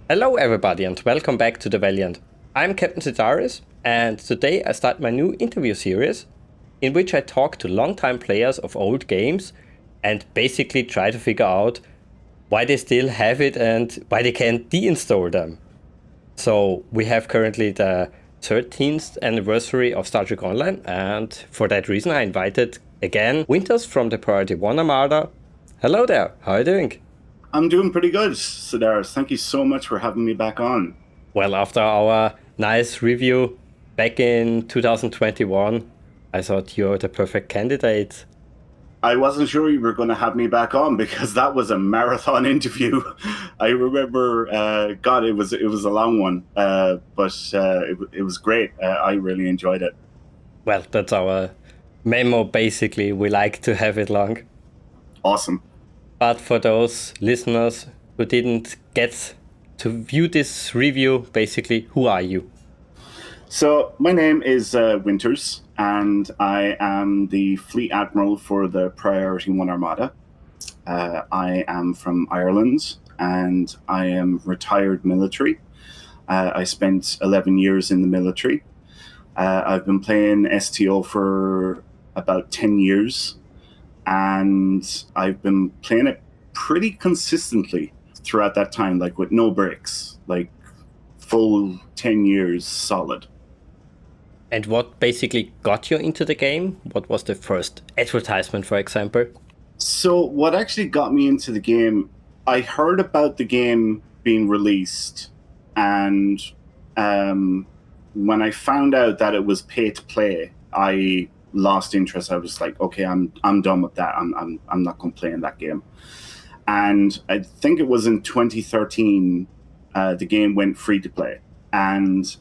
Hello everybody and welcome back to The Valiant. I'm Captain Sidaris and today I start my new interview series in which I talk to longtime players of old games and basically try to figure out why they still have it and why they can't deinstall them. So we have currently the 13th anniversary of Star Trek Online, and for that reason I invited again Winters from the Priority One Armada. Hello there, how are you doing? I'm doing pretty good, Sidaris. Thank you so much for having me back on. Well, after our nice review back in 2021, I thought you're the perfect candidate. I wasn't sure you were going to have me back on because that was a marathon interview. I remember, God, it was a long one, but it was great. I really enjoyed it. Well, that's our memo basically. We like to have it long. Awesome. But for those listeners who didn't get to view this review, basically, who are you? So my name is Winters, and I am the Fleet Admiral for the Priority One Armada. I am from Ireland, and I am retired military. I spent 11 years in the military. I've been playing STO for about 10 years, and I've been playing it pretty consistently throughout that time, like with no breaks, like full 10 years solid. And what basically got you into the game? What was the first advertisement, for example? So, what actually got me into the game, I heard about the game being released, and um, when I found out that it was pay to play, I lost interest. I was like, okay, I'm done with that. I'm not going to play in that game. And I think it was in 2013, the game went free to play, and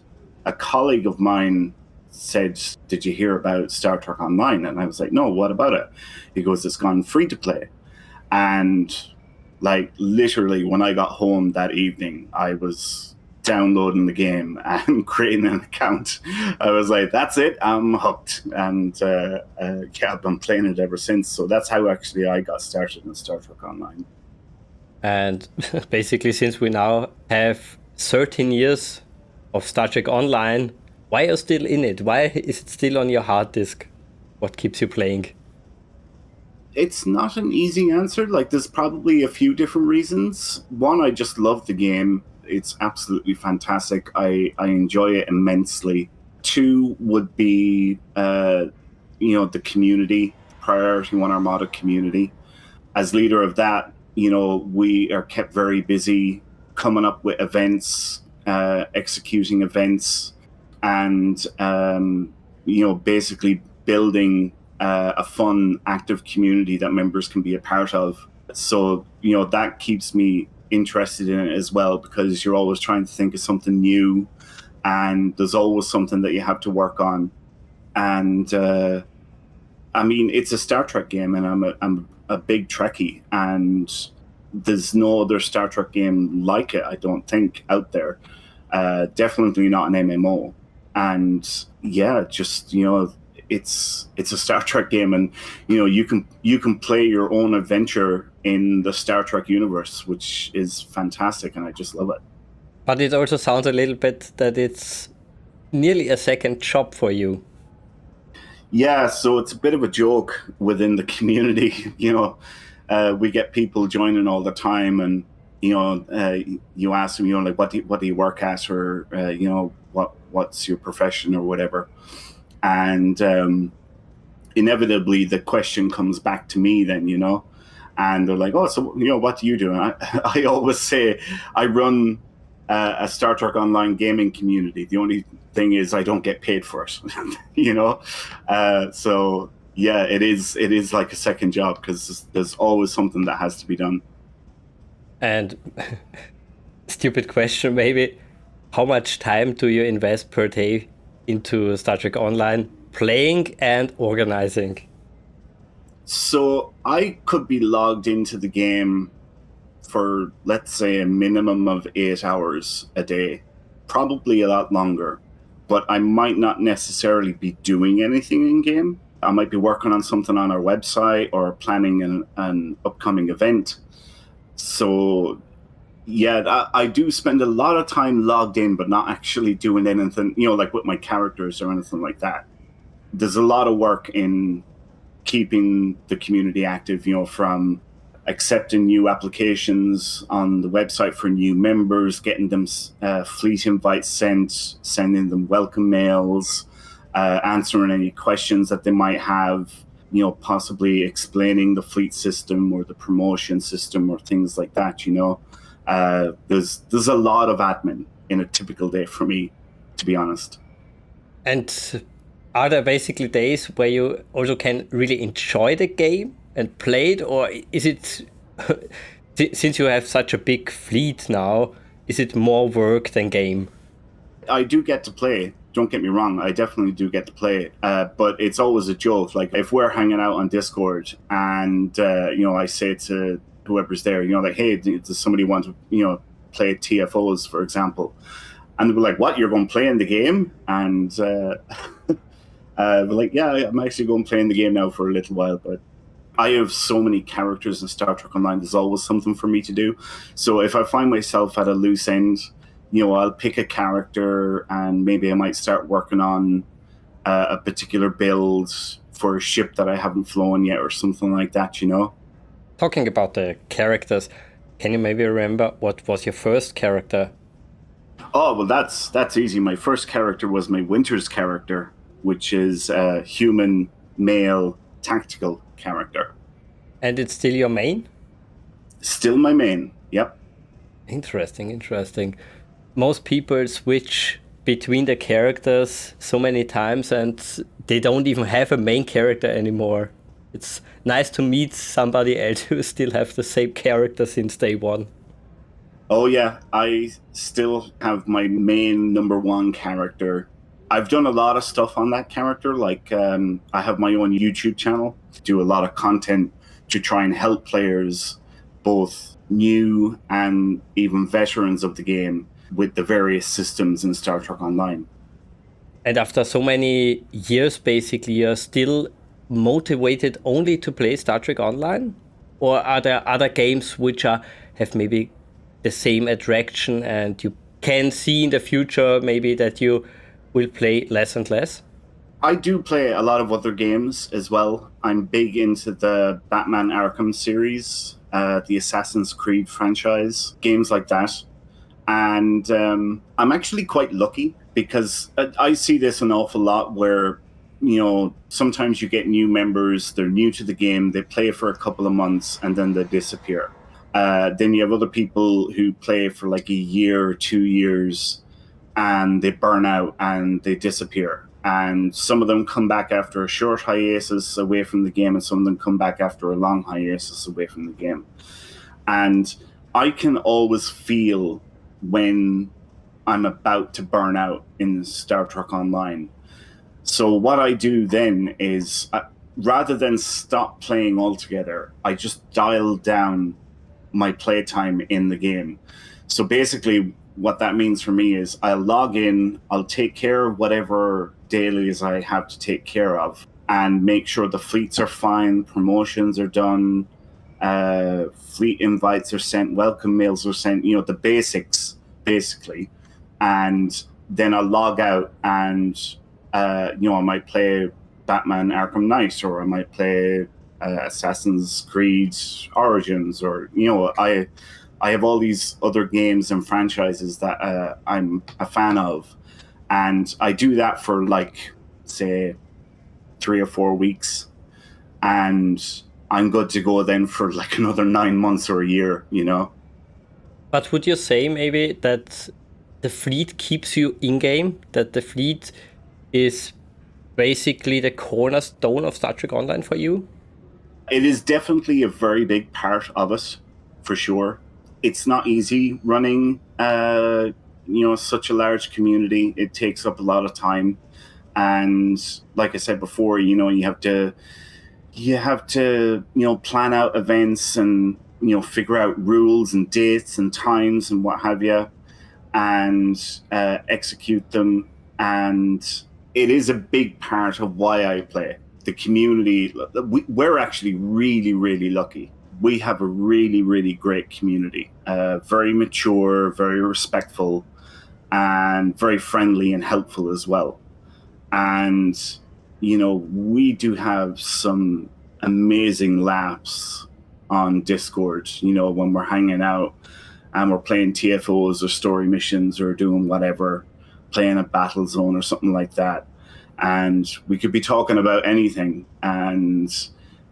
a colleague of mine said, "Did you hear about Star Trek Online?" And I was like, "No, what about it?" He goes, "It's gone free to play." And like literally, when I got home that evening, I was downloading the game and creating an account. I was like, "That's it, I'm hooked." And yeah, I've been playing it ever since. So that's how actually I got started in Star Trek Online. And basically, since we now have 13 years of Star Trek Online, why are you still in it? Why is it still on your hard disk? What keeps you playing? It's not an easy answer. Like, there's probably a few different reasons. One, I just love the game. It's absolutely fantastic. I enjoy it immensely. Two would be, the community, the Priority One Armada community. As leader of that, we are kept very busy coming up with events, executing events, and basically building a fun, active community that members can be a part of. So that keeps me interested in it as well, because you're always trying to think of something new, and there's always something that you have to work on. And I mean, it's a Star Trek game, and I'm a big Trekkie, and there's no other Star Trek game like it, I don't think, out there. Definitely not an MMO. And yeah, just it's a Star Trek game, and you can play your own adventure in the Star Trek universe, which is fantastic, and I just love it. But it also sounds a little bit that it's nearly a second job for you. Yeah, so it's a bit of a joke within the community. We get people joining all the time, and you ask them, like, what do you work at, or what's your profession or whatever, and inevitably the question comes back to me. Then and they're like, "Oh, so what do you do?" And I always say I run a Star Trek Online gaming community. The only thing is I don't get paid for it, you know. So yeah, it is like a second job, because there's always something that has to be done. And stupid question, maybe. How much time do you invest per day into Star Trek Online, playing and organizing? So I could be logged into the game for, let's say, a minimum of 8 hours a day, probably a lot longer, but I might not necessarily be doing anything in game. I might be working on something on our website or planning an upcoming event. So Yeah, I do spend a lot of time logged in, but not actually doing anything, like with my characters or anything like that. There's a lot of work in keeping the community active, from accepting new applications on the website for new members, getting them fleet invites sent, sending them welcome mails, answering any questions that they might have, possibly explaining the fleet system or the promotion system or things like that. There's a lot of admin in a typical day for me, to be honest. And are there basically days where you also can really enjoy the game and play it, or is it since you have such a big fleet now, is it more work than game? I do get to play. Don't get me wrong. I definitely do get to play. But it's always a joke. Like if we're hanging out on Discord and, I say to whoever's there, like, hey, does somebody want to, play TFOs, for example? And they'll be like, what, you're going to play in the game? And we're like, yeah, I'm actually going to play in the game now for a little while. But I have so many characters in Star Trek Online. There's always something for me to do. So if I find myself at a loose end, I'll pick a character and maybe I might start working on a particular build for a ship that I haven't flown yet or something like that, Talking about the characters, can you maybe remember what was your first character? Oh, well, that's easy. My first character was my Winters character, which is a human male tactical character. And it's still your main? Still my main, yep. Interesting. Most people switch between the characters so many times and they don't even have a main character anymore. It's nice to meet somebody else who still have the same character since day one. Oh yeah, I still have my main number one character. I've done a lot of stuff on that character. Like I have my own YouTube channel, do a lot of content to try and help players, both new and even veterans of the game, with the various systems in Star Trek Online. And after so many years, basically, you're still motivated only to play Star Trek Online? Or are there other games which have maybe the same attraction and you can see in the future maybe that you will play less and less? I do play a lot of other games as well. I'm big into the Batman Arkham series, the Assassin's Creed franchise, games like that. And I'm actually quite lucky because I see this an awful lot where, sometimes you get new members, they're new to the game, they play for a couple of months and then they disappear. Then you have other people who play for like a year or 2 years and they burn out and they disappear. And some of them come back after a short hiatus away from the game, and some of them come back after a long hiatus away from the game. And I can always feel when I'm about to burn out in Star Trek Online. So what I do then is, rather than stop playing altogether, I just dial down my playtime in the game. So basically, what that means for me is I'll log in, I'll take care of whatever dailies I have to take care of, and make sure the fleets are fine, promotions are done, fleet invites are sent, welcome mails are sent, the basics, basically. And then I'll log out and, I might play Batman Arkham Knight, or I might play Assassin's Creed Origins, or, I have all these other games and franchises that I'm a fan of. And I do that for like, say, 3 or 4 weeks. And I'm good to go then for like another 9 months or a year, But would you say maybe that the fleet keeps you in-game? That the fleet is basically the cornerstone of Star Trek Online for you? It is definitely a very big part of it, for sure. It's not easy running, such a large community. It takes up a lot of time. And like I said before, you have to, plan out events and, figure out rules and dates and times and what have you, and execute them. And it is a big part of why I play. The community, we're actually really, really lucky. we have a really, really great community. Very mature, very respectful, and very friendly and helpful as well. And, we do have some amazing laughs on Discord, when we're hanging out and we're playing TFOs or story missions or doing whatever, playing a battle zone or something like that. And we could be talking about anything. And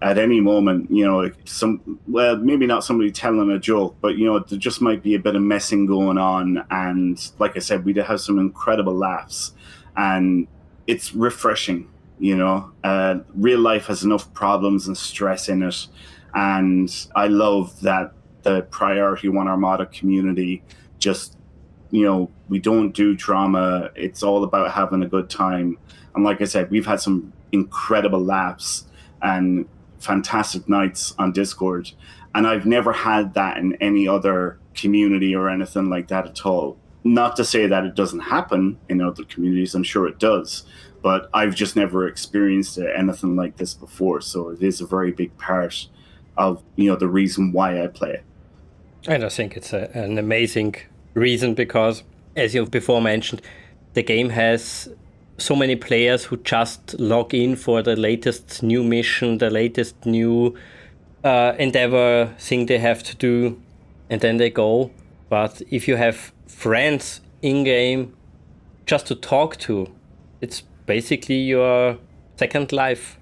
at any moment, maybe not somebody telling a joke, but, there just might be a bit of messing going on. And like I said, we do have some incredible laughs. And it's refreshing, real life has enough problems and stress in it. And I love that the Priority One Armada community just, we don't do drama. It's all about having a good time. And like I said, we've had some incredible laughs and fantastic nights on Discord. And I've never had that in any other community or anything like that at all. Not to say that it doesn't happen in other communities, I'm sure it does, but I've just never experienced anything like this before. So it is a very big part of, the reason why I play. And I think it's an amazing reason because, as you've before mentioned, the game has so many players who just log in for the latest new mission, the latest new endeavor thing they have to do, and then they go. But if you have friends in-game just to talk to, it's basically your second life.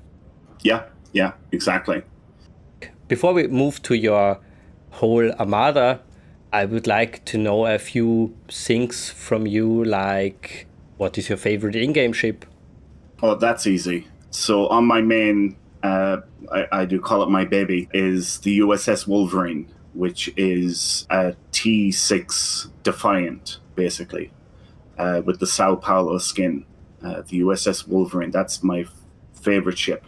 Yeah, exactly. Before we move to your whole Armada, I would like to know a few things from you, like what is your favorite in-game ship? Oh, that's easy. So on my main, I do call it my baby, is the USS Wolverine, which is a T6 Defiant, basically, with the Sao Paulo skin. The USS Wolverine, that's my favorite ship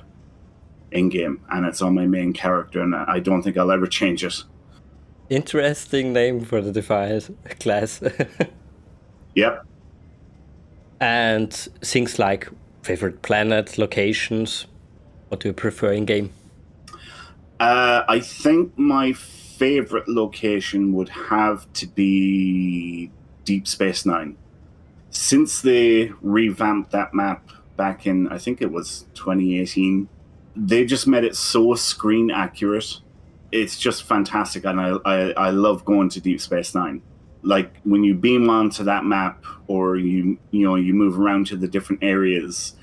in-game, and it's on my main character, and I don't think I'll ever change it. Interesting name for the Defiant class. Yep. And things like favorite planet, locations, what do you prefer in-game? I think my favorite location would have to be Deep Space Nine. Since they revamped that map back in, I think it was 2018, they just made it so screen accurate. It's just fantastic, and I love going to Deep Space Nine. Like when you beam onto that map, or you move around to the different areas,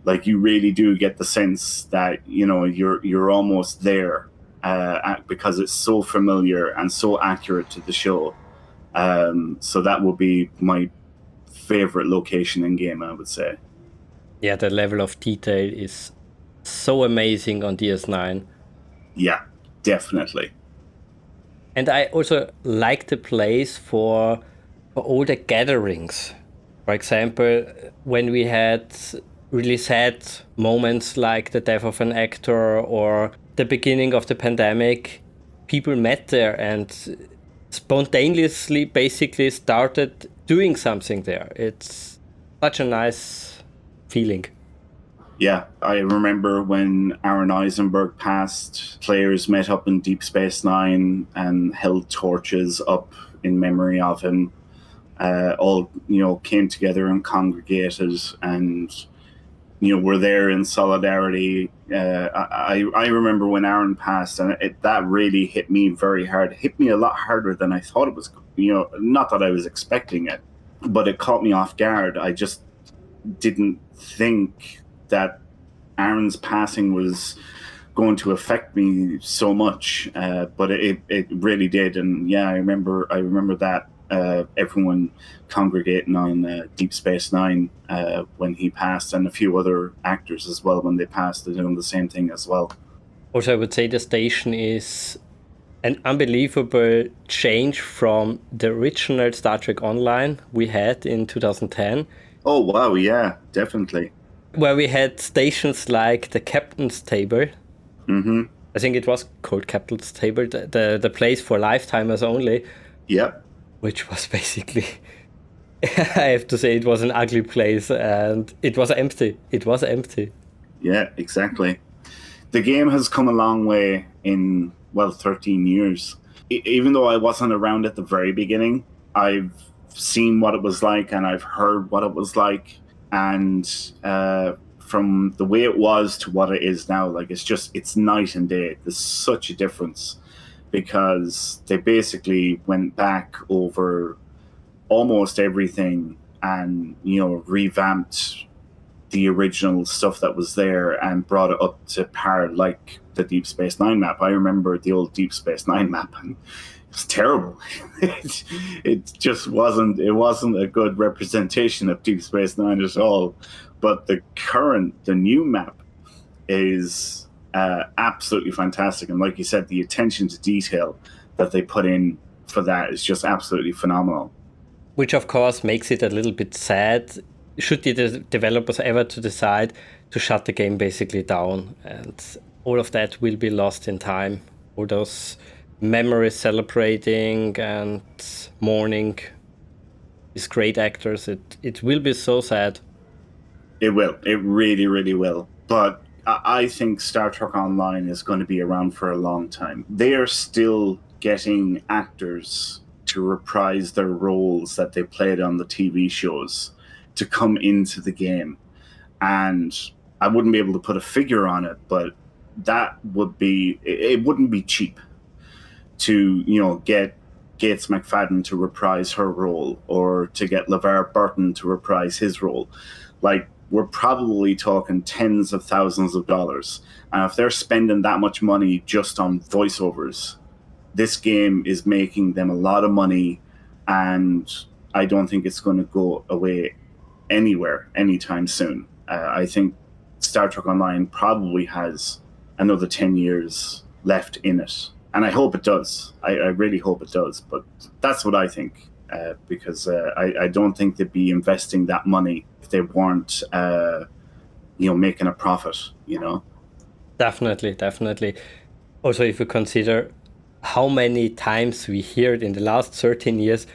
like you really do get the sense that you're almost there, because it's so familiar and so accurate to the show. So that would be my favorite location in game, I would say. Yeah, the level of detail is so amazing on DS9. Yeah, definitely. And I also like the place for all the gatherings. For example, when we had really sad moments like the death of an actor or the beginning of the pandemic, people met there and spontaneously basically started doing something there. It's such a nice feeling. Yeah, I remember when Aaron Eisenberg passed, players met up in Deep Space Nine and held torches up in memory of him. All came together and congregated, and were there in solidarity. I remember when Aaron passed, and that really hit me very hard. It hit me a lot harder than I thought it was. Not that I was expecting it, but it caught me off guard. I just didn't think that Aaron's passing was going to affect me so much, but it really did. And yeah, I remember that everyone congregating on Deep Space Nine when he passed, and a few other actors as well when they passed, they're doing the same thing as well. Also, I would say the station is an unbelievable change from the original Star Trek Online we had in 2010. Oh wow, yeah, definitely. Where we had stations like the Captain's Table. Mm-hmm. I think it was called Captain's Table, the place for lifetimers only. Yep. Which was basically, I have to say, it was an ugly place, and it was empty. It was empty. Yeah, exactly. The game has come a long way in 13 years. Even though I wasn't around at the very beginning, I've seen what it was like and I've heard what it was like. And from the way it was to what it is now, like it's night and day. There's such a difference because they basically went back over almost everything and, revamped the original stuff that was there and brought it up to par, like the Deep Space Nine map. I remember the old Deep Space Nine map, and it was terrible. It just wasn't a good representation of Deep Space Nine at all. But the new map is absolutely fantastic. And like you said, the attention to detail that they put in for that is just absolutely phenomenal. Which, of course, makes it a little bit sad should the developers ever to decide to shut the game basically down. And all of that will be lost in time. All those memories celebrating and mourning these great actors. It will be so sad. It will. It really, really will. But I think Star Trek Online is going to be around for a long time. They are still getting actors to reprise their roles that they played on the TV shows to come into the game. And I wouldn't be able to put a figure on it, but that would be, it wouldn't be cheap to, get Gates McFadden to reprise her role or to get LeVar Burton to reprise his role. Like, we're probably talking tens of thousands of dollars. And if they're spending that much money just on voiceovers, this game is making them a lot of money, and I don't think it's going to go away anywhere anytime soon. I think Star Trek Online probably has another 10 years left in it. And I hope it does. I really hope it does. But that's what I think, because I don't think they'd be investing that money if they weren't, making a profit, Definitely. Also, if you consider how many times we heard in the last 13 years,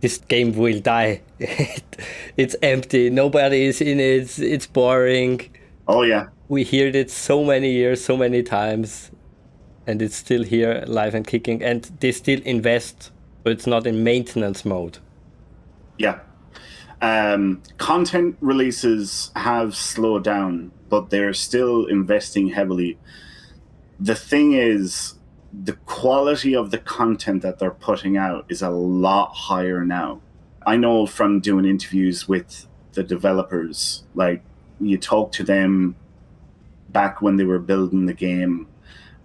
this game will die. It's empty. Nobody is in it. It's boring. Oh, yeah. We heard it so many years, so many times, and it's still here, live and kicking. And they still invest, so it's not in maintenance mode. Yeah. Content releases have slowed down, but they're still investing heavily. The thing is, the quality of the content that they're putting out is a lot higher now. I know from doing interviews with the developers, like, you talk to them back when they were building the game,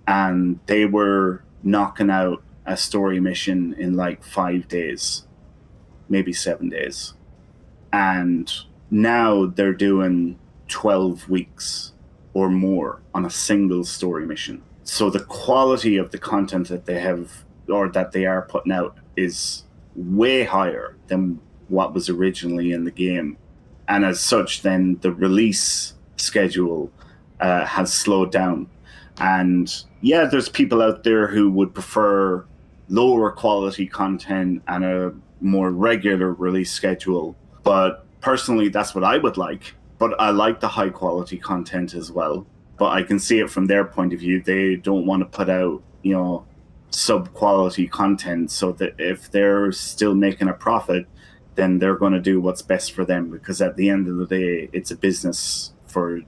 and they were knocking out a story mission in like 5 days, maybe 7 days. And now they're doing 12 weeks or more on a single story mission. So the quality of the content that they have, or that they are putting out, is way higher than what was originally in the game. And as such, then the release schedule has slowed down. And yeah, there's people out there who would prefer lower quality content and a more regular release schedule. But personally, that's what I would like. But I like the high quality content as well. But I can see it from their point of view. They don't want to put out, sub-quality content, so that if they're still making a profit, then they're going to do what's best for them, because at the end of the day, it's a business for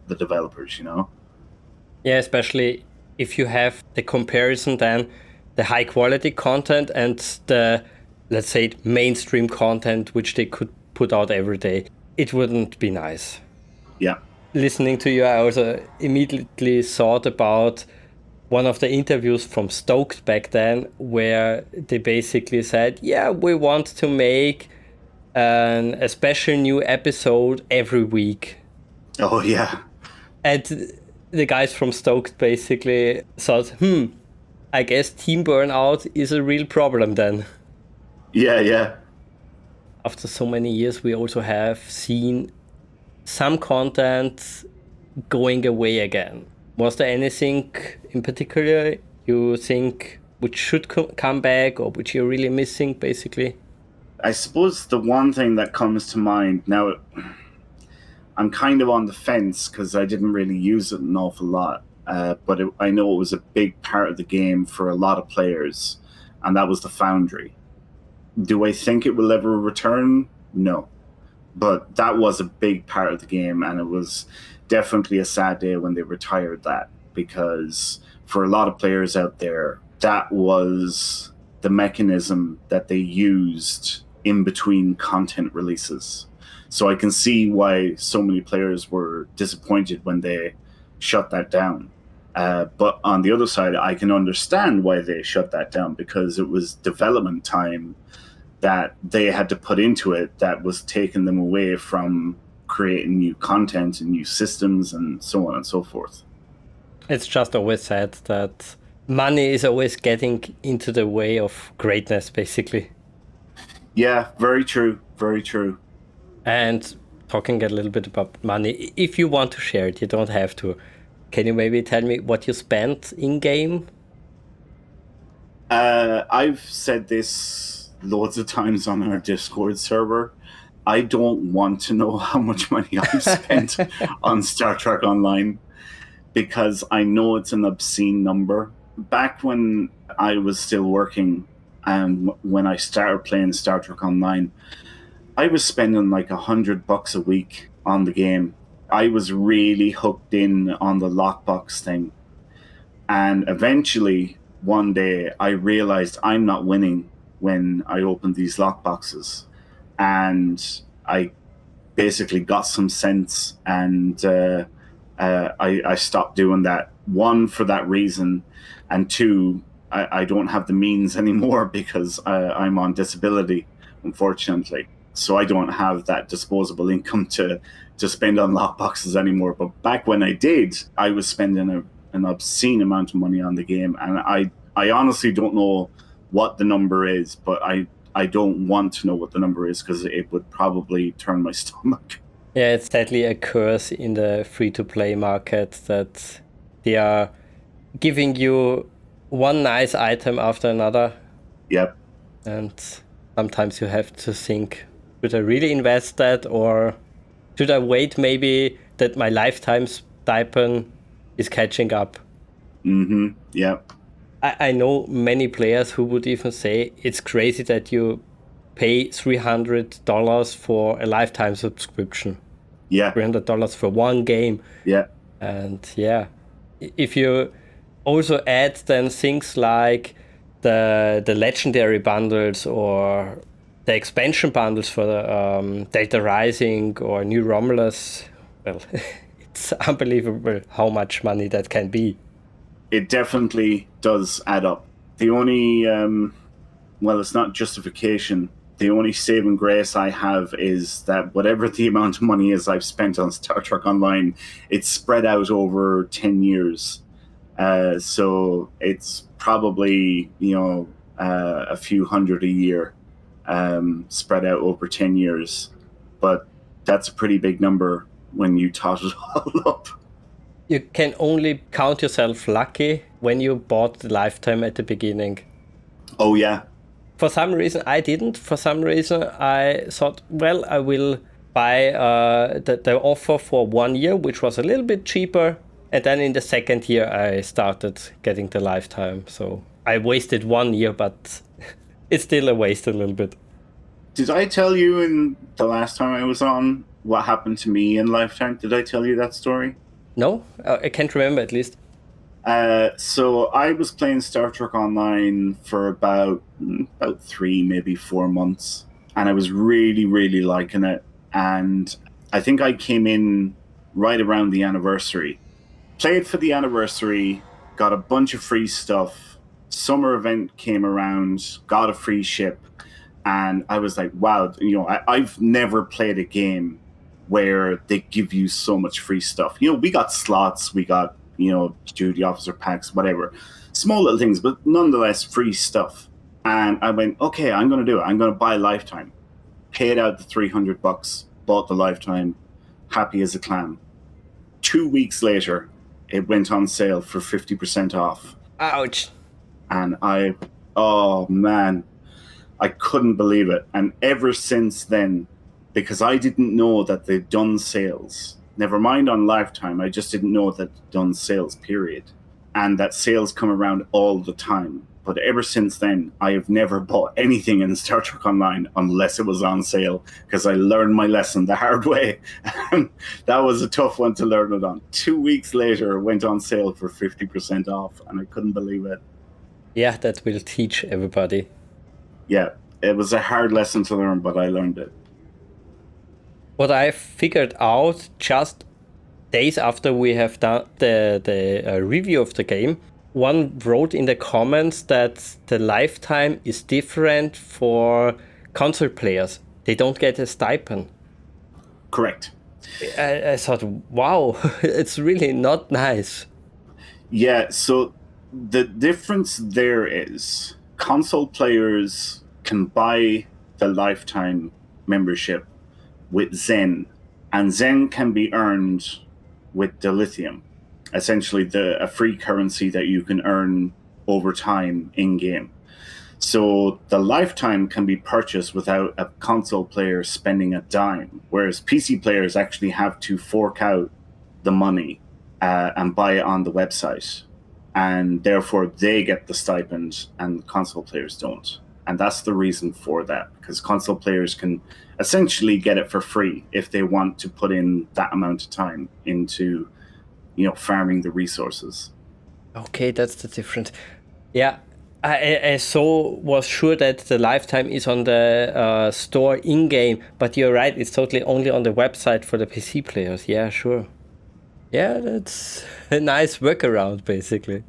the developers, Yeah, especially if you have the comparison then, the high-quality content and the, let's say, mainstream content, which they could put out every day. It wouldn't be nice. Yeah. Listening to you, I also immediately thought about one of the interviews from Stoked back then, where they basically said, yeah, we want to make a special new episode every week. Oh, yeah. And the guys from Stoked basically thought, I guess team burnout is a real problem then. Yeah. After so many years, we also have seen some content going away again. Was there anything in particular you think which should come back, or which you're really missing, basically? I suppose the one thing that comes to mind now, I'm kind of on the fence because I didn't really use it an awful lot. but I know it was a big part of the game for a lot of players, and that was the Foundry. Do I think it will ever return? No. But that was a big part of the game, and it was definitely a sad day when they retired that, because for a lot of players out there, that was the mechanism that they used in between content releases. So I can see why so many players were disappointed when they shut that down. But on the other side, I can understand why they shut that down, because it was development time that they had to put into it that was taking them away from creating new content and new systems and so on and so forth. It's just always sad that money is always getting into the way of greatness, basically. Yeah, very true. Very true. And talking a little bit about money, if you want to share it, you don't have to. Can you maybe tell me what you spent in game? I've said this loads of times on our Discord server. I don't want to know how much money I've spent on Star Trek Online, because I know it's an obscene number. Back when I was still working and when I started playing Star Trek Online, I was spending like $100 a week on the game. I was really hooked in on the lockbox thing. And eventually, one day, I realized I'm not winning when I opened these lockboxes. And I basically got some sense, and I stopped doing that. One, for that reason, and two, I don't have the means anymore because I'm on disability, unfortunately. So I don't have that disposable income to spend on lockboxes anymore. But back when I did, I was spending an obscene amount of money on the game, and I honestly don't know what the number is, but I don't want to know what the number is, because it would probably turn my stomach. Yeah, it's sadly a curse in the free-to-play market that they are giving you one nice item after another. Yep. And sometimes you have to think, should I really invest that, or should I wait maybe that my lifetime stipend is catching up? Mm-hmm. Yep. I know many players who would even say it's crazy that you pay $300 for a lifetime subscription. Yeah. $300 for one game. Yeah. And yeah, if you also add then things like the legendary bundles or the expansion bundles for the Delta Rising or New Romulus, well, it's unbelievable how much money that can be. It definitely does add up. The only, well, it's not justification. The only saving grace I have is that whatever the amount of money is I've spent on Star Trek Online, it's spread out over 10 years. So it's probably, a few hundred a year, spread out over 10 years. But that's a pretty big number when you tot it all up. You can only count yourself lucky when you bought the lifetime at the beginning. Oh, yeah. For some reason, I didn't. For some reason, I thought, well, I will buy the offer for 1 year, which was a little bit cheaper. And then in the second year, I started getting the lifetime. So I wasted 1 year, but it's still a waste a little bit. Did I tell you in the last time I was on what happened to me in Lifetime? Did I tell you that story? No, I can't remember at least. So I was playing Star Trek Online for about 3, maybe 4 months, and I was really, really liking it. And I think I came in right around the anniversary. Played for the anniversary, got a bunch of free stuff. Summer event came around, got a free ship, and I was like, wow, I've never played a game where they give you so much free stuff. We got slots, we got, duty officer packs, whatever. Small little things, but nonetheless free stuff. And I went, okay, I'm going to do it. I'm going to buy Lifetime. Paid out the $300, bought the Lifetime, happy as a clam. 2 weeks later, it went on sale for 50% off. Ouch. And oh man, I couldn't believe it. And ever since then, because I didn't know that they'd done sales, Never mind on lifetime. I just didn't know that it done sales, period. And that sales come around all the time. But ever since then, I have never bought anything in Star Trek Online unless it was on sale, because I learned my lesson the hard way. And that was a tough one to learn it on. 2 weeks later, it went on sale for 50% off, and I couldn't believe it. Yeah, that will teach everybody. Yeah, it was a hard lesson to learn, but I learned it. What I figured out just days after we have done the review of the game, one wrote in the comments that the lifetime is different for console players. They don't get a stipend. Correct. I thought, wow, it's really not nice. Yeah, so the difference there is console players can buy the lifetime membership with Zen, and Zen can be earned with dilithium, essentially a free currency that you can earn over time in game. So the lifetime can be purchased without a console player spending a dime, whereas PC players actually have to fork out the money and buy it on the website, and therefore they get the stipend and console players don't. And that's the reason for that, because console players can essentially get it for free if they want to put in that amount of time into, farming the resources. Okay, that's the difference. Yeah, I was sure that the lifetime is on the store in-game, but you're right, it's totally only on the website for the PC players. Yeah, sure. Yeah, that's a nice workaround, basically.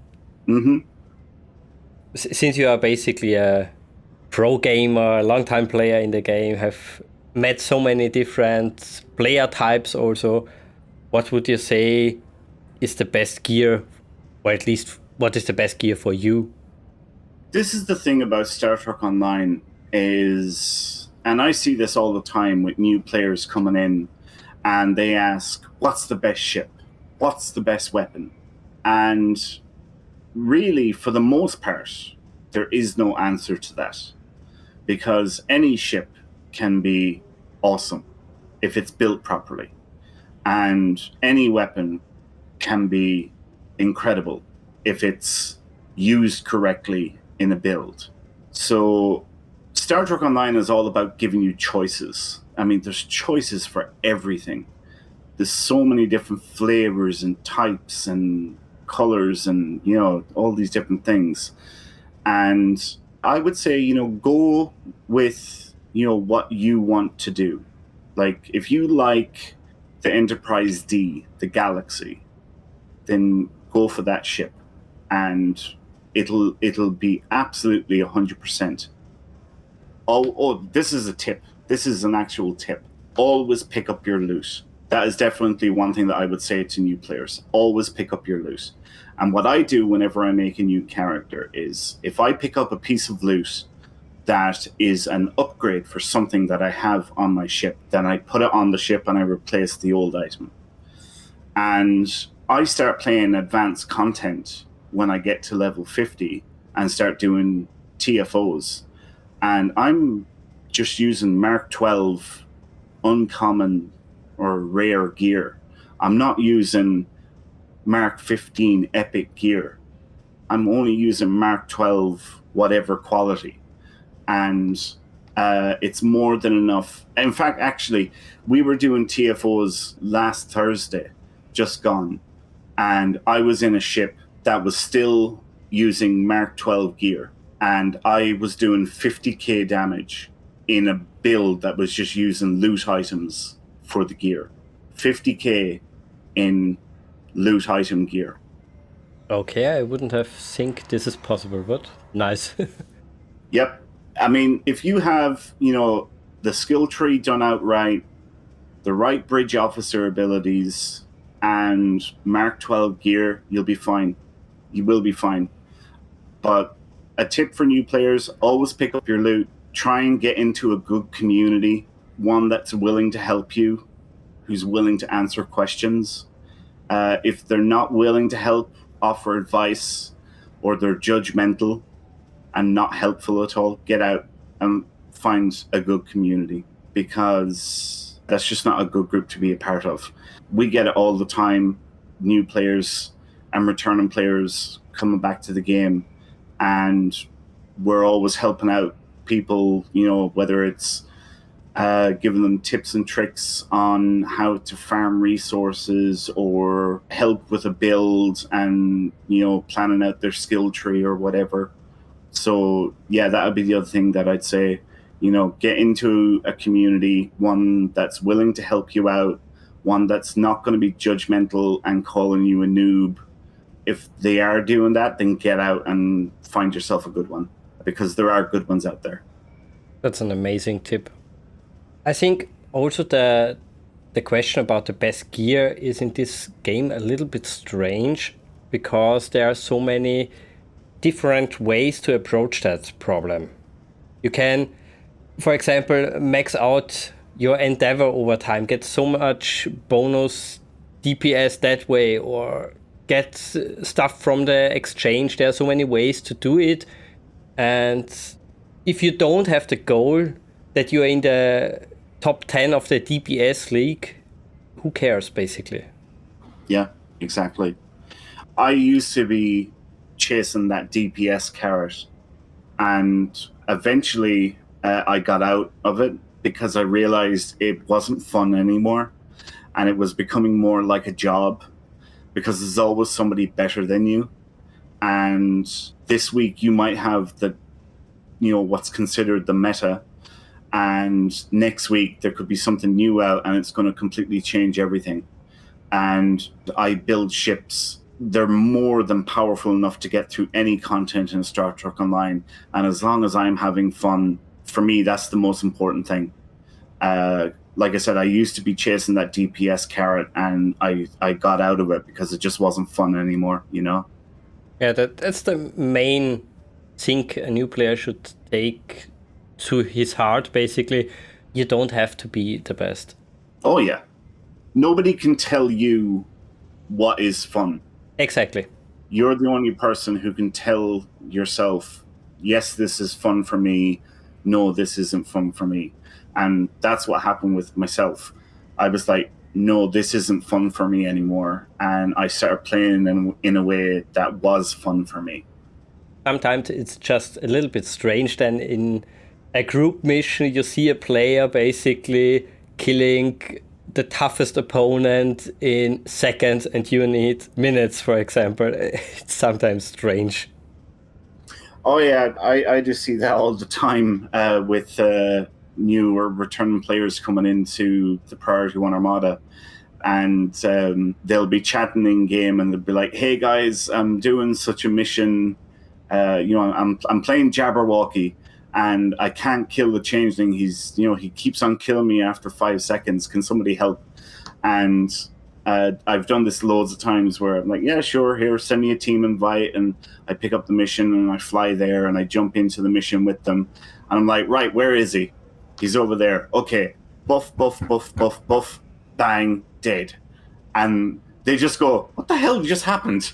Mm-hmm. Since you are basically a pro gamer, a long-time player in the game, have met so many different player types also, what would you say is the best gear, or at least what is the best gear for you? This is the thing about Star Trek Online is, and I see this all the time with new players coming in, and they ask, what's the best ship? What's the best weapon? And really, for the most part, there is no answer to that, because any ship can be awesome if it's built properly, and any weapon can be incredible if it's used correctly in a build. So Star Trek Online is all about giving you choices. I mean, there's choices for everything. There's so many different flavors and types and colors and, all these different things. And I would say, go with, what you want to do. Like, if you like the Enterprise D, the Galaxy, then go for that ship, and it'll be absolutely 100%. Oh, this is a tip. This is an actual tip. Always pick up your loot. That is definitely one thing that I would say to new players. Always pick up your loot. And what I do whenever I make a new character is, if I pick up a piece of loot that is an upgrade for something that I have on my ship, then I put it on the ship and I replace the old item. And I start playing advanced content when I get to level 50 and start doing TFOs. And I'm just using Mark 12 uncommon or rare gear. I'm not using Mark 15 epic gear. I'm only using Mark 12 whatever quality. And it's more than enough. In fact, actually, we were doing TFOs last Thursday, just gone. And I was in a ship that was still using Mark 12 gear. And I was doing 50k damage in a build that was just using loot items for the gear. 50k in loot item gear. Okay, I wouldn't have think this is possible, but nice. Yep. I mean, if you have, the skill tree done out right, the right bridge officer abilities, and Mark 12 gear, you'll be fine. You will be fine. But a tip for new players, always pick up your loot. Try and get into a good community, one that's willing to help you, who's willing to answer questions. If they're not willing to help, offer advice, or they're judgmental and not helpful at all, get out and find a good community. Because That's just not a good group to be a part of. We get it all the time, new players and returning players coming back to the game, and we're always helping out people, whether it's giving them tips and tricks on how to farm resources or help with a build and, planning out their skill tree or whatever. So, yeah, that would be the other thing that I'd say, get into a community, one that's willing to help you out, one that's not going to be judgmental and calling you a noob. If they are doing that, then get out and find yourself a good one, because there are good ones out there. That's an amazing tip. I think also the question about the best gear is in this game a little bit strange, because there are so many different ways to approach that problem. You can, for example, max out your Endeavor over time, get so much bonus DPS that way, or get stuff from the exchange. There are so many ways to do it. And if you don't have the goal that you're in the top 10 of the DPS league, who cares, basically? Yeah, exactly. I used to be chasing that DPS carrot, and eventually I got out of it because I realized it wasn't fun anymore, and it was becoming more like a job, because there's always somebody better than you. And this week you might have what's considered the meta, and next week there could be something new out and it's going to completely change everything. And I build ships. They're more than powerful enough to get through any content in Star Trek Online. And as long as I'm having fun, for me, that's the most important thing. Like I said, I used to be chasing that DPS carrot, and I got out of it because it just wasn't fun anymore, Yeah, that's the main thing a new player should take to his heart, basically. You don't have to be the best. Oh, yeah. Nobody can tell you what is fun. Exactly. You're the only person who can tell yourself, yes, this is fun for me. No, this isn't fun for me. And that's what happened with myself. I was like, no, this isn't fun for me anymore. And I started playing in a way that was fun for me. Sometimes it's just a little bit strange. Then in a group mission, you see a player basically killing the toughest opponent in seconds, and you need minutes, for example. It's sometimes strange. Oh, yeah. I just see that all the time with new or returning players coming into the Priority One Armada. And they'll be chatting in game, and they'll be like, "Hey guys, I'm doing such a mission. I'm playing Jabberwocky, and I can't kill the changeling. He keeps on killing me after 5 seconds. Can somebody help?" And I've done this loads of times where I'm like, "Yeah, sure. Here, send me a team invite," and I pick up the mission and I fly there and I jump into the mission with them, and I'm like, "Right, where is he? He's over there. Okay, buff, buff, buff, buff, buff, bang, dead." And they just go, "What the hell just happened?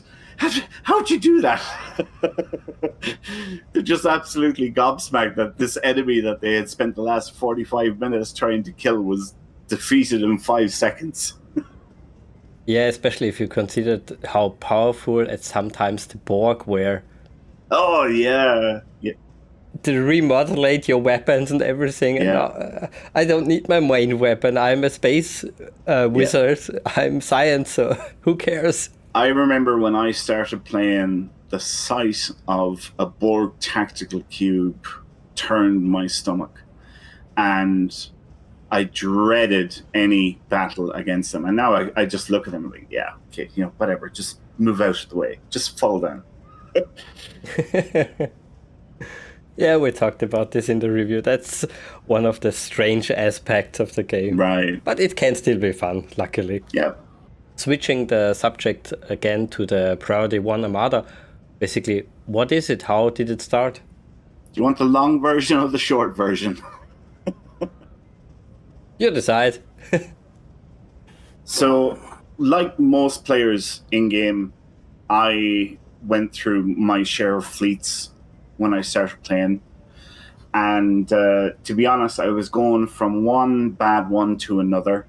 How'd you do that?" They're just absolutely gobsmacked that this enemy that they had spent the last 45 minutes trying to kill was defeated in 5 seconds. Yeah, especially if you considered how powerful at sometimes the Borg were. Oh, yeah. To remodulate your weapons and everything. Yeah. And I don't need my main weapon. I'm a space wizard. Yeah. I'm science, so who cares? I remember when I started playing, the sight of a Borg tactical cube turned my stomach. And I dreaded any battle against them. And now I just look at them and like, yeah, okay, whatever. Just move out of the way. Just fall down. Yeah, we talked about this in the review. That's one of the strange aspects of the game. Right. But it can still be fun, luckily. Yeah. Switching the subject again to the Priority One Armada, basically, what is it? How did it start? Do you want the long version or the short version? You decide. So, like most players in-game, I went through my share of fleets when I started playing. And to be honest, I was going from one bad one to another.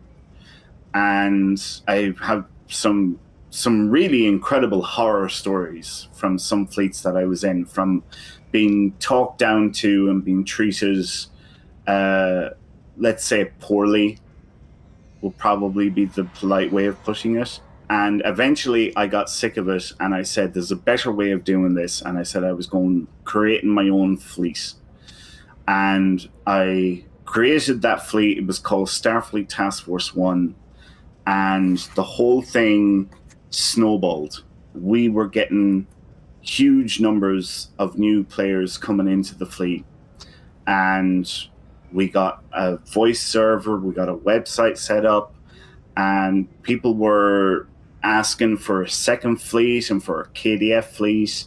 And I have some really incredible horror stories from some fleets that I was in, from being talked down to and being treated, let's say, poorly, will probably be the polite way of putting it. And eventually I got sick of it, and I said, there's a better way of doing this. And I said I was creating my own fleet. And I created that fleet. It was called Starfleet Task Force 1. And the whole thing snowballed. We were getting huge numbers of new players coming into the fleet. And we got a voice server, we got a website set up, and people were asking for a second fleet and for a KDF fleet,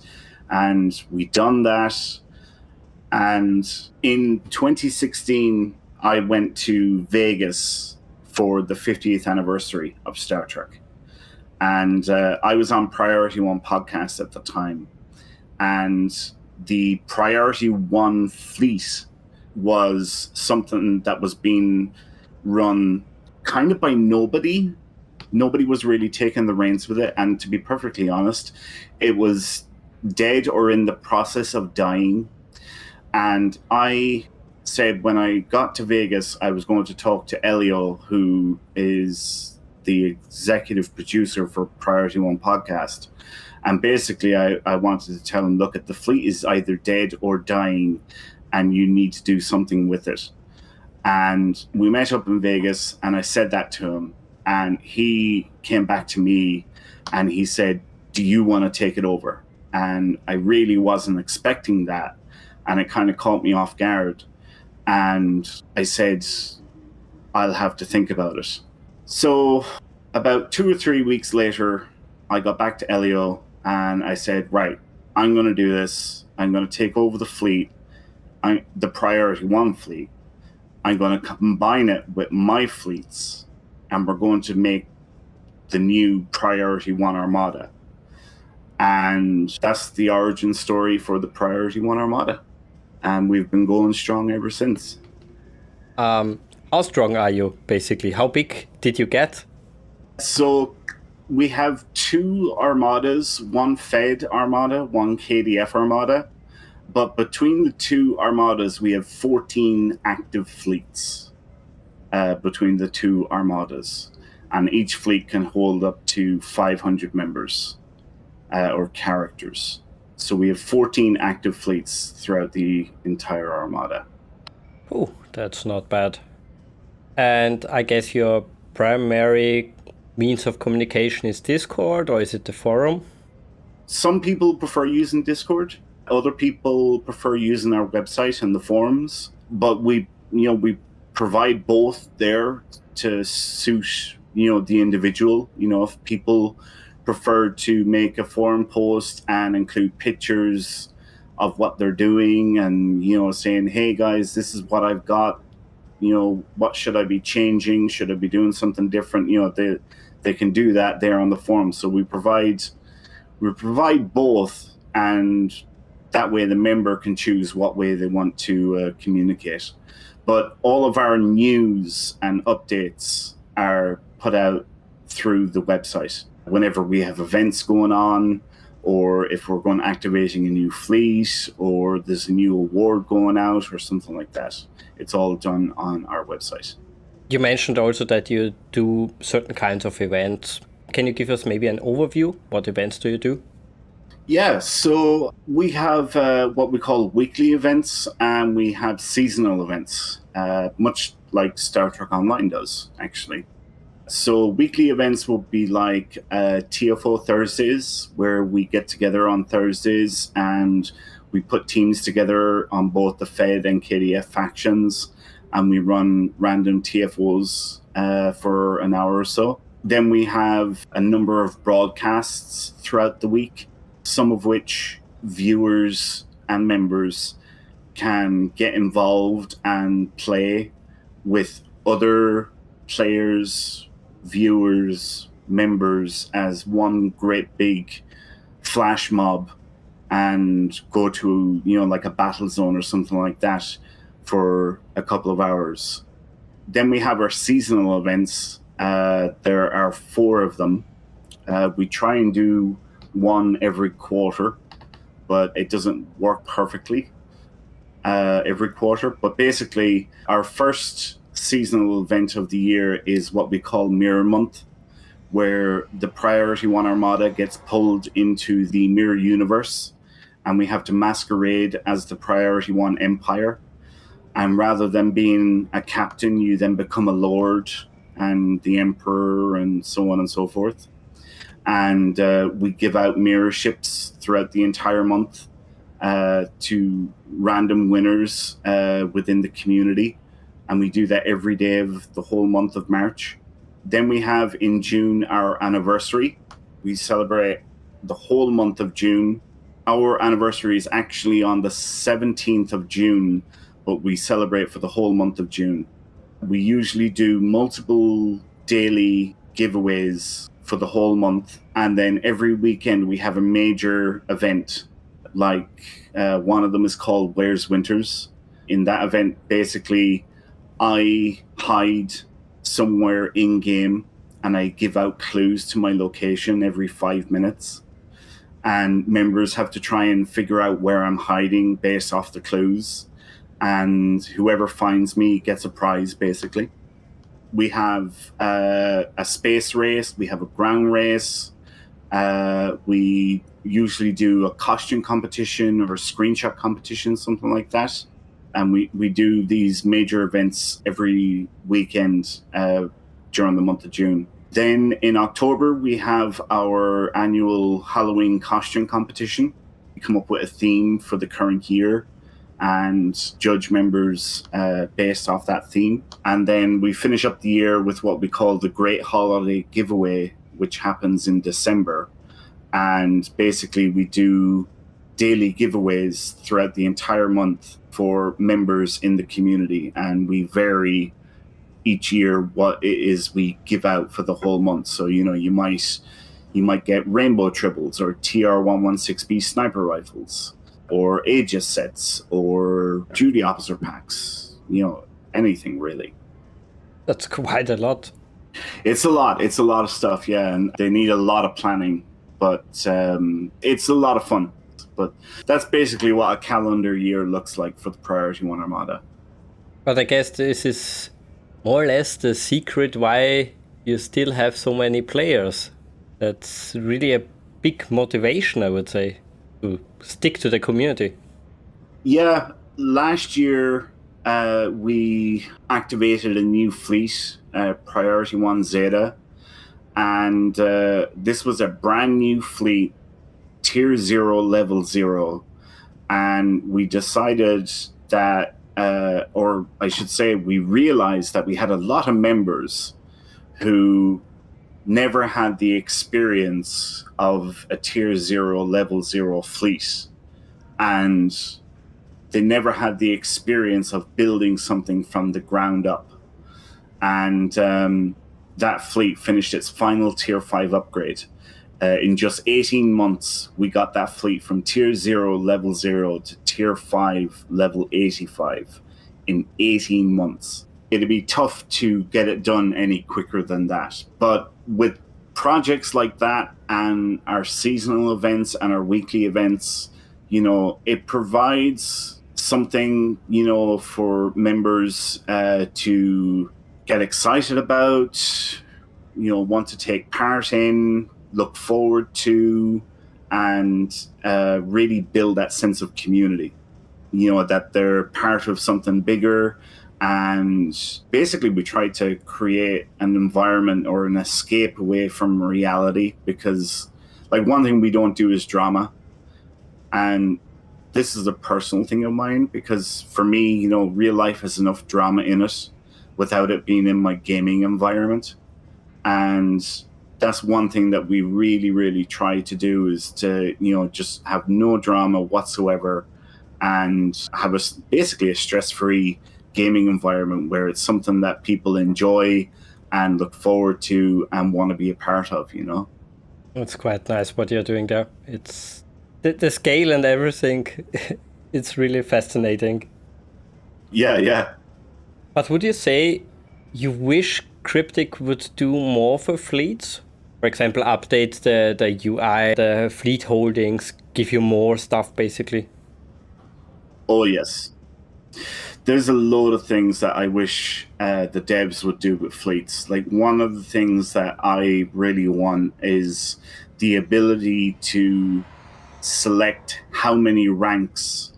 and we done that. And in 2016, I went to Vegas for the 50th anniversary of Star Trek. And I was on Priority One podcast at the time. And the Priority One fleet was something that was being run kind of by nobody. Nobody was really taking the reins with it. And to be perfectly honest, it was dead or in the process of dying. And I said when I got to Vegas, I was going to talk to Elio, who is the executive producer for Priority One podcast. And basically, I wanted to tell him, look, the fleet is either dead or dying, and you need to do something with it. And we met up in Vegas, and I said that to him. And he came back to me, and he said, do you want to take it over? And I really wasn't expecting that. And it kind of caught me off guard. And I said, I'll have to think about it. So about 2 or 3 weeks later, I got back to Elio and I said, right, I'm going to do this. I'm going to take over the fleet, the Priority One fleet. I'm going to combine it with my fleets, and we're going to make the new Priority One Armada. And that's the origin story for the Priority One Armada. And we've been going strong ever since. How strong are you, basically? How big did you get? So we have 2 armadas, one Fed armada, one KDF armada. But between the 2 armadas, we have 14 active fleets between the 2 armadas. And each fleet can hold up to 500 members or characters. So we have 14 active fleets throughout the entire armada. Oh, that's not bad. And I guess your primary means of communication is Discord, or is it the forum? Some people prefer using Discord. Other people prefer using our website and the forums. But we provide both there to suit, the individual. If people prefer to make a forum post and include pictures of what they're doing and, saying, hey guys, this is what I've got, what should I be changing? Should I be doing something different? They can do that there on the forum. So we provide both, and that way the member can choose what way they want to communicate. But all of our news and updates are put out through the website. Whenever we have events going on, or if we're going activating a new fleet, or there's a new award going out or something like that, it's all done on our website. You mentioned also that you do certain kinds of events. Can you give us maybe an overview? What events do you do? Yeah, so we have what we call weekly events, and we have seasonal events, much like Star Trek Online does, actually. So weekly events will be like TFO Thursdays, where we get together on Thursdays and we put teams together on both the Fed and KDF factions, and we run random TFOs for an hour or so. Then we have a number of broadcasts throughout the week, some of which viewers and members can get involved and play with other players, viewers, members as one great big flash mob, and go to like a battle zone or something like that for a couple of hours. Then we have our seasonal events. There are 4 of them. We try and do one every quarter, but it doesn't work perfectly every quarter. But basically, our first seasonal event of the year is what we call Mirror Month, where the Priority One Armada gets pulled into the Mirror Universe, and we have to masquerade as the Priority One Empire. And rather than being a captain, you then become a lord and the emperor and so on and so forth. And we give out mirror ships throughout the entire month to random winners within the community. And we do that every day of the whole month of March. Then we have in June our anniversary. We celebrate the whole month of June. Our anniversary is actually on the 17th of June, but we celebrate for the whole month of June. We usually do multiple daily giveaways for the whole month, and then every weekend we have a major event. Like one of them is called Where's Winters. In that event, basically, I hide somewhere in game and I give out clues to my location every 5 minutes, and members have to try and figure out where I'm hiding based off the clues, and whoever finds me gets a prize, basically. We have a space race, we have a ground race, we usually do a costume competition or a screenshot competition, something like that. And we do these major events every weekend during the month of June. Then in October, we have our annual Halloween costume competition. We come up with a theme for the current year and judge members based off that theme. And then we finish up the year with what we call the Great Holiday Giveaway, which happens in December. And basically we do daily giveaways throughout the entire month for members in the community. And we vary each year what it is we give out for the whole month. So, you know, you might get rainbow triples or TR-116B sniper rifles, or Aegis sets, or duty officer packs, you know, anything really. That's quite a lot. It's a lot of stuff, yeah, and they need a lot of planning, but it's a lot of fun. But that's basically what a calendar year looks like for the Priority One Armada. But I guess this is more or less the secret why you still have so many players. That's really a big motivation, I would say, to stick to the community. Yeah, last year we activated a new fleet, Priority One Zeta, and this was a brand new fleet, Tier 0, Level 0, and we decided that, or I should say, we realized that we had a lot of members who never had the experience of a Tier 0, Level 0 fleet, and they never had the experience of building something from the ground up. And that fleet finished its final Tier 5 upgrade. In just 18 months, we got that fleet from Tier 0, Level 0 to Tier 5, Level 85 in 18 months. It'd be tough to get it done any quicker than that. But with projects like that and our seasonal events and our weekly events, you know, it provides something, you know, for members to get excited about, you know, want to take part in, look forward to, and really build that sense of community, you know, that they're part of something bigger. And basically we try to create an environment or an escape away from reality, because like one thing we don't do is drama. And this is a personal thing of mine, because for me, you know, real life has enough drama in it without it being in my gaming environment. And that's one thing that we really, really try to do, is to, you know, just have no drama whatsoever and have basically a stress-free gaming environment where it's something that people enjoy and look forward to and want to be a part of, you know. It's quite nice what you're doing there. It's the scale and everything. It's really fascinating. Yeah. But would you say you wish Cryptic would do more for fleets? For example, update the UI, the fleet holdings, give you more stuff basically? Oh, yes. There's a load of things that I wish the devs would do with fleets. Like, one of the things that I really want is the ability to select how many ranks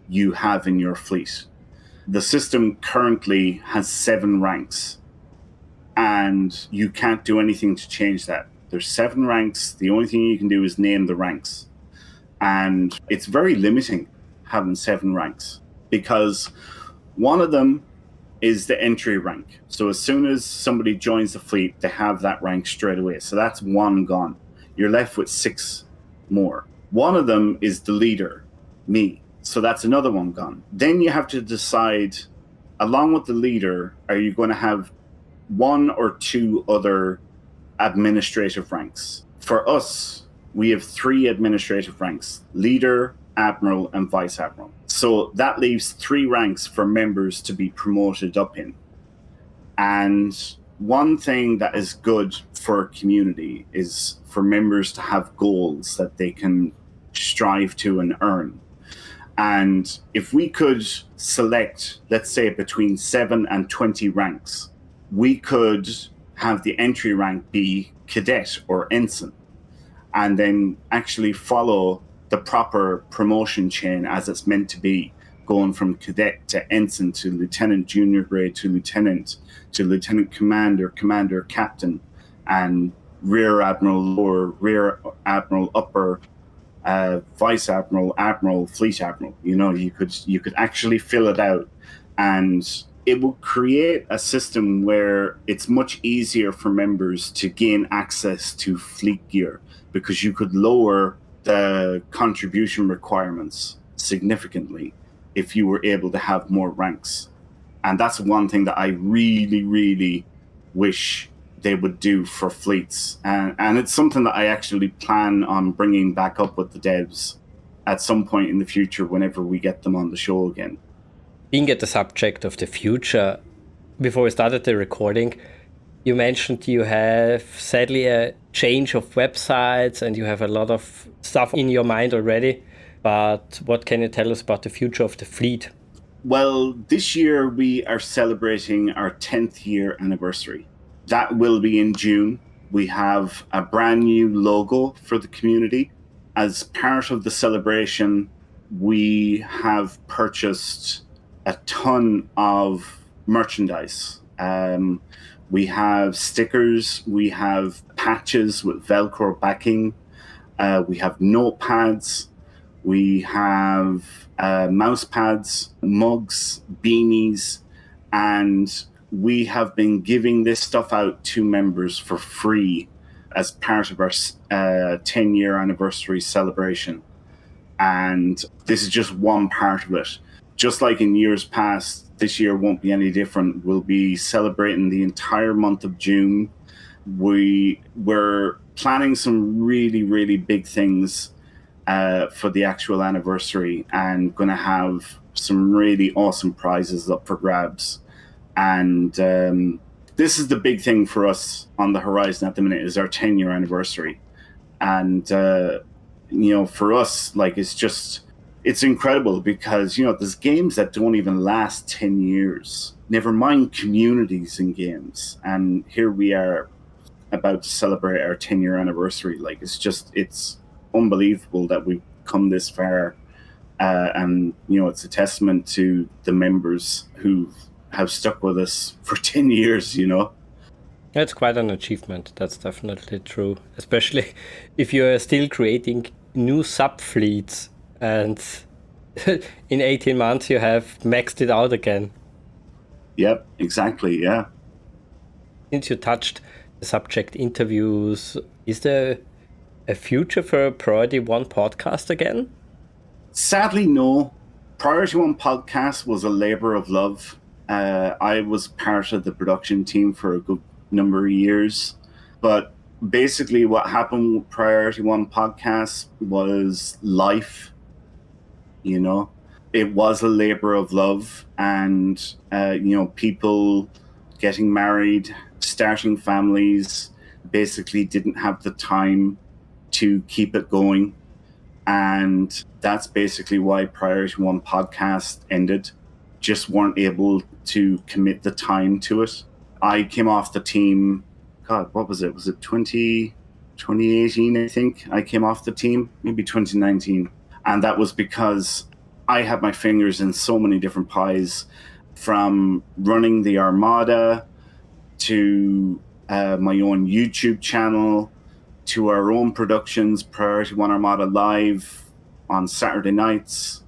you have in your fleet. The system currently has 7 ranks, and you can't do anything to change that. There's 7 ranks. The only thing you can do is name the ranks. And it's very limiting having 7 ranks, because one of them is the entry rank. So as soon as somebody joins the fleet, they have that rank straight away. So that's 1 gone. You're left with 6 more. One of them is the leader, me. So that's another 1 gone. Then you have to decide, along with the leader, are you going to have 1 or 2 other administrative ranks? For us, we have 3 administrative ranks: leader, admiral, and vice admiral. So that leaves 3 ranks for members to be promoted up in. And one thing that is good for a community is for members to have goals that they can strive to and earn. And if we could select, let's say, between 7 and 20 ranks, we could have the entry rank be cadet or ensign, and then actually follow the proper promotion chain as it's meant to be, going from cadet to ensign to lieutenant junior grade to lieutenant commander, commander captain, and rear admiral lower, rear admiral upper, vice admiral, admiral, fleet admiral. You could actually fill it out, and it will create a system where it's much easier for members to gain access to fleet gear, because you could lower the contribution requirements significantly if you were able to have more ranks. And that's one thing that I really, really wish they would do for fleets. And it's something that I actually plan on bringing back up with the devs at some point in the future whenever we get them on the show again. Being at the subject of the future, before we started the recording, you mentioned you have sadly a change of websites and you have a lot of stuff in your mind already. But what can you tell us about the future of the fleet? Well, this year we are celebrating our 10th year anniversary. That will be in June. We have a brand new logo for the community. As part of the celebration, we have purchased a ton of merchandise. We have stickers, we have patches with Velcro backing, we have notepads, we have mouse pads, mugs, beanies, and we have been giving this stuff out to members for free as part of our 10-year anniversary celebration. And this is just one part of it. Just like in years past, this year won't be any different. We'll be celebrating the entire month of June. We're planning some really, really big things for the actual anniversary, and going to have some really awesome prizes up for grabs. And this is the big thing for us on the horizon at the minute, is our 10-year anniversary. And for us, like, it's incredible, because there's games that don't even last 10 years, never mind communities in games. And here we are about to celebrate our 10-year anniversary. Like, it's unbelievable that we've come this far. And it's a testament to the members who have stuck with us for 10 years. That's quite an achievement. That's definitely true, especially if you're still creating new sub-fleets and in 18 months you have maxed it out again. Yep, exactly, yeah. Since you touched the subject interviews, is there a future for Priority One podcast again? Sadly, no. Priority One podcast was a labor of love. I was part of the production team for a good number of years, but basically what happened with Priority One podcast was life. it was a labor of love, and people getting married, starting families, basically didn't have the time to keep it going. And that's basically why Priority One podcast ended. Just weren't able to commit the time to it. I came off the team, God, what was it? Was it 2018, I think? I came off the team, maybe 2019. And that was because I had my fingers in so many different pies, from running the Armada to my own YouTube channel, to our own productions, Priority One Armada Live on Saturday nights,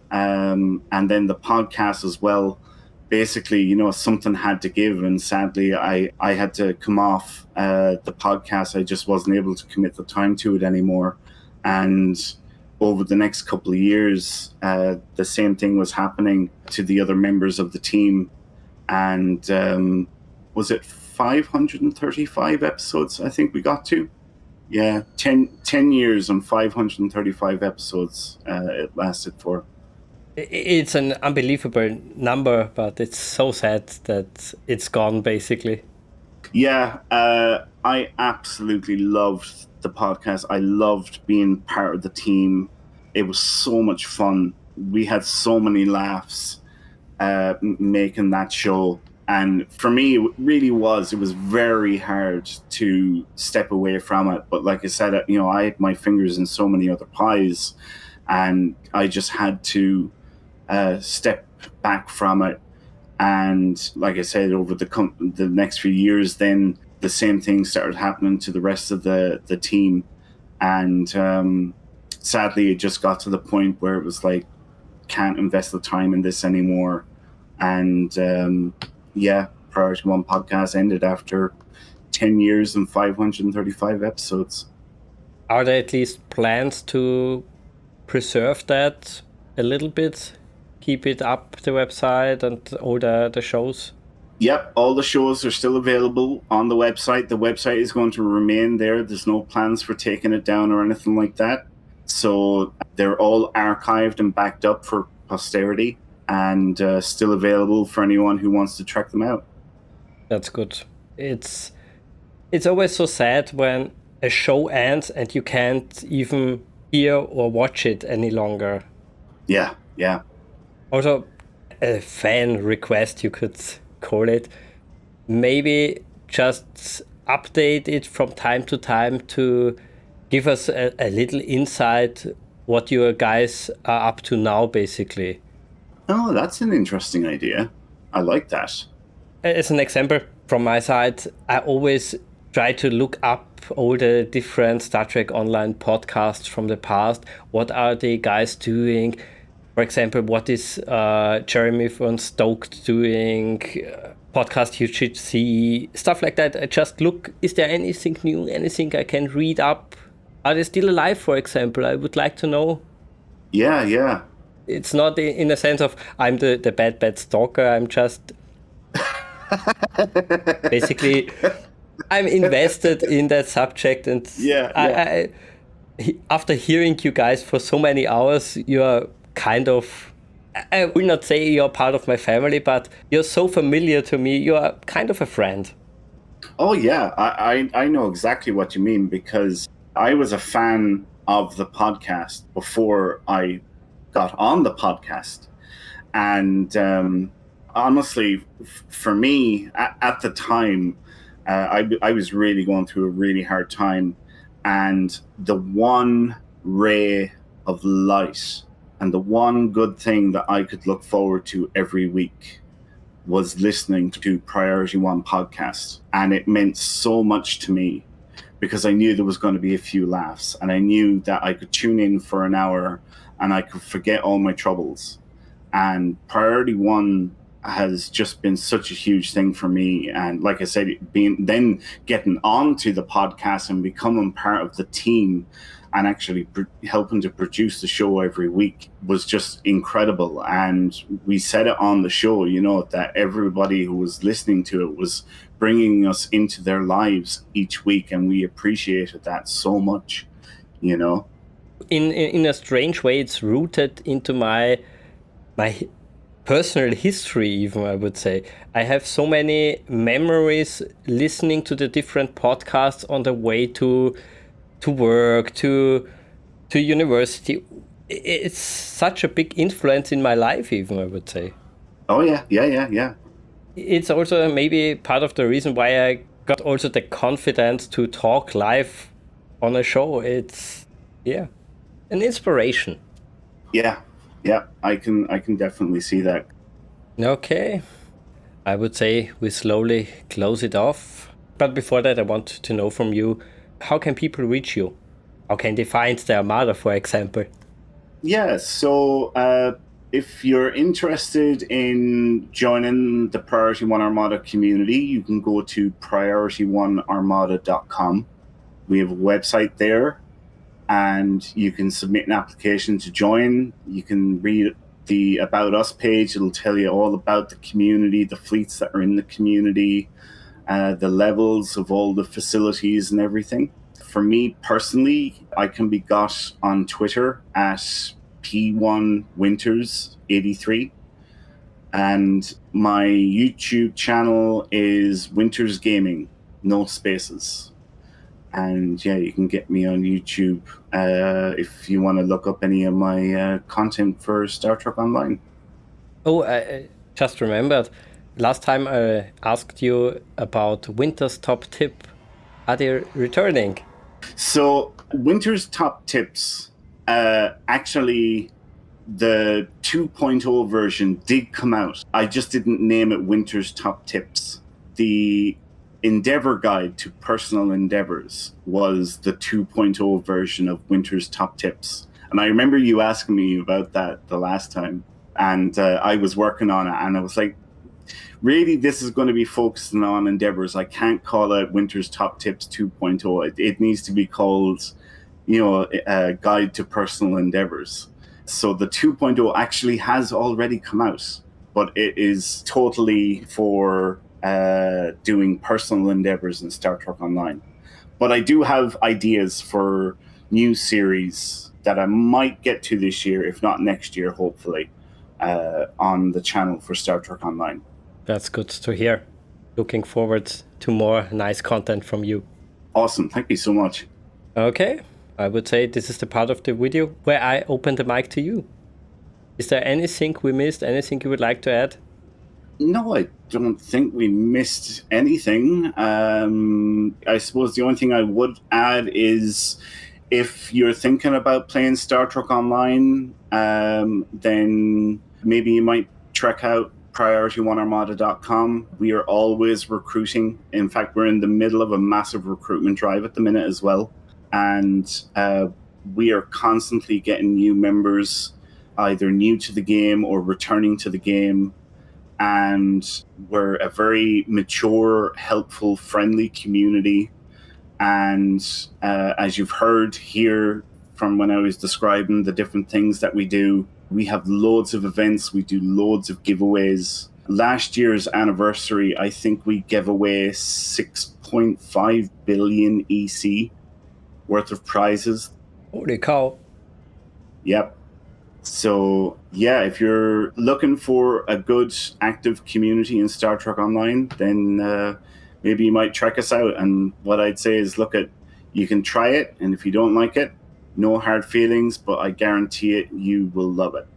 and then the podcast as well. Basically, something had to give, and sadly, I had to come off the podcast. I just wasn't able to commit the time to it anymore. And over the next couple of years, the same thing was happening to the other members of the team. And was it 535 episodes, I think we got to? Yeah, 10 years and 535 episodes it lasted for. It's an unbelievable number, but it's so sad that it's gone, basically. Yeah, I absolutely loved the podcast. I loved being part of the team. It was so much fun. We had so many laughs making that show. And for me, it really was. It was very hard to step away from it. But like I said, I had my fingers in so many other pies, and I just had to step back from it. And like I said, over the next few years, then the same thing started happening to the rest of the team. And sadly, it just got to the point where it was like, can't invest the time in this anymore. And Priority One podcast ended after 10 years and 535 episodes. Are there at least plans to preserve that a little bit? Keep it up, the website and all the shows? Yep, all the shows are still available on the website. The website is going to remain there. There's no plans for taking it down or anything like that. So they're all archived and backed up for posterity, and still available for anyone who wants to track them out. That's good. It's always so sad when a show ends and you can't even hear or watch it any longer. Yeah. Also, a fan request, you could call it. Maybe just update it from time to time to give us a little insight what you guys are up to now, basically. Oh, that's an interesting idea. I like that. As an example from my side, I always try to look up all the different Star Trek Online podcasts from the past. What are the guys doing? For example, what is Jeremy von Stoked doing? Podcast you should see, stuff like that. I just look, is there anything new, anything I can read up? Are they still alive, for example? I would like to know. Yeah. It's not in a sense of I'm the bad stalker. I'm just basically I'm invested in that subject, and I after hearing you guys for so many hours, you're kind of, I will not say you're part of my family, but you're so familiar to me. You are kind of a friend. Oh yeah, I know exactly what you mean, because I was a fan of the podcast before I got on the podcast. And honestly, for me, at the time, I was really going through a really hard time. And the one ray of light and the one good thing that I could look forward to every week was listening to Priority One podcast. And it meant so much to me, because I knew there was going to be a few laughs, and I knew that I could tune in for an hour and I could forget all my troubles. And Priority One has just been such a huge thing for me. And like I said, then getting onto the podcast and becoming part of the team and actually helping to produce the show every week was just incredible. And we said it on the show, that everybody who was listening to it was bringing us into their lives each week, and we appreciated that so much. In a strange way, it's rooted into my my personal history, even, I would say. I have so many memories listening to the different podcasts on the way to work, to university. It's such a big influence in my life, even, I would say. Oh yeah. It's also maybe part of the reason why I got also the confidence to talk live on a show. It's an inspiration. Yeah, I can definitely see that. Okay, I would say we slowly close it off. But before that, I want to know from you, how can people reach you? How can they find the Armada, for example? Yeah, so if you're interested in joining the Priority One Armada community, you can go to PriorityOneArmada.com. We have a website there, and you can submit an application to join. You can read the About Us page. It'll tell you all about the community, the fleets that are in the community, the levels of all the facilities and everything. For me personally, I can be got on Twitter at P1Winters83. And my YouTube channel is Winters Gaming, no spaces. And yeah, you can get me on YouTube if you want to look up any of my content for Star Trek Online. Oh, I just remembered. Last time I asked you about Winter's top tip. Are they returning? So, Winter's top tips, actually, the 2.0 version did come out. I just didn't name it Winter's top tips. The Endeavor Guide to Personal Endeavors was the 2.0 version of Winter's top tips. And I remember you asking me about that the last time. And I was working on it, and I was like, really, this is going to be focusing on endeavors. I can't call it Winter's Top Tips 2.0. It needs to be called, a Guide to Personal Endeavors. So the 2.0 actually has already come out, but it is totally for doing personal endeavors in Star Trek Online. But I do have ideas for new series that I might get to this year, if not next year, hopefully, on the channel for Star Trek Online. That's good to hear. Looking forward to more nice content from you. Awesome. Thank you so much. Okay, I would say this is the part of the video where I open the mic to you. Is there anything we missed? Anything you would like to add? No, I don't think we missed anything. I suppose the only thing I would add is if you're thinking about playing Star Trek Online, then maybe you might check out PriorityOneArmada.com. We are always recruiting. In fact, we're in the middle of a massive recruitment drive at the minute as well. And we are constantly getting new members, either new to the game or returning to the game. And we're a very mature, helpful, friendly community. And as you've heard here from when I was describing the different things that we do, we have loads of events. We do loads of giveaways. Last year's anniversary, I think we gave away 6.5 billion EC worth of prizes. Holy cow. Yep. So, yeah, if you're looking for a good, active community in Star Trek Online, then maybe you might check us out. And what I'd say is, you can try it. And if you don't like it, no hard feelings, but I guarantee it, you will love it.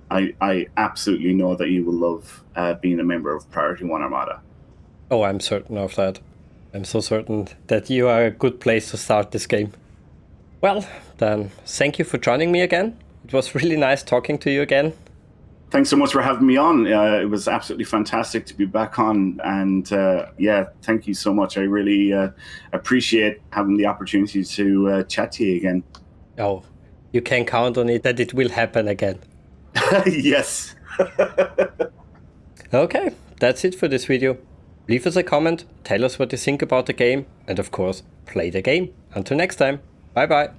I absolutely know that you will love being a member of Priority One Armada. Oh, I'm certain of that. I'm so certain that you are a good place to start this game. Well, then, thank you for joining me again. It was really nice talking to you again. Thanks so much for having me on. It was absolutely fantastic to be back on. And thank you so much. I really appreciate having the opportunity to chat to you again. Oh, you can count on it that it will happen again. Yes. Okay, that's it for this video. Leave us a comment, tell us what you think about the game, and of course, play the game. Until next time, bye bye.